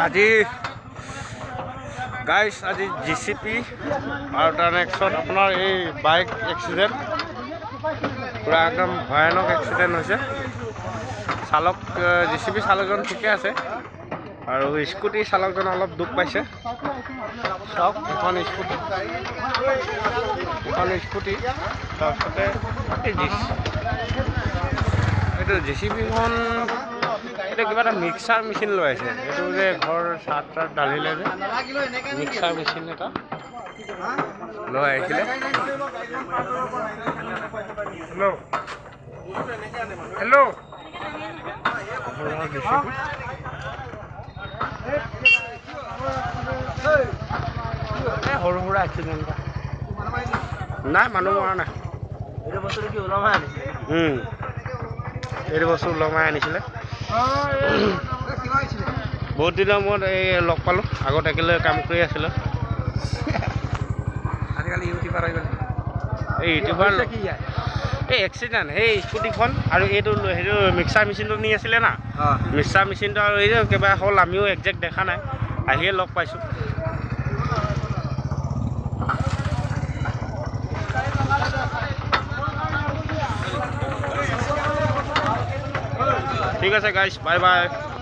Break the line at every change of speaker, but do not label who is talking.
আজি গাইছ আজি জিচিপি আৰু তাৰ নেক্সট আপোনাৰ এই বাইক এক্সিডেণ্ট পুৰা একদম ভয়ানক এক্সিডেণ্ট হৈছে। চালক জিচিপি চালকজন ঠিকে আছে আৰু স্কুটি চালকজন অলপ দুখ পাইছে। চাওক এখন স্কুটি তাৰপিছতে এইটো জিচিপিখন এইটো কিবা এটা মিক্সাৰ মেচিন লৈ আছে। এইটো যে ঘৰ চাট ঢালিলে যে মিক্সাৰ মেচিন এটা লৈ আহিছিলে। হেল্ল' সৰু সুৰা এক্সিডেণ্ট নাই, মানুহ মৰা নাই। এইটো বস্তুটো কি ওলমাই আনিছিলে? এইটো বস্তু ওলমাই আনিছিলে। বহুত দিনৰ মূৰত এই লগ পালোঁ। আগত একেলগে কাম কৰি আছিলোঁ। আজিকালি ইউটিউবাৰ হৈ গ'ল। এই ইউটিউবাৰ এই এক্সিডেণ্ট সেই স্কুটিখন আৰু এইটো সেইটো মিক্সাৰ মেচিনটো নি আছিলে না। মিক্সাৰ মেচিনটো আৰু এই কিবা হ'ল, আমিও একজেক্ট দেখা নাই, আহিয়ে লগ পাইছোঁ। ঠিক আছে গাইছ, বাই বাই।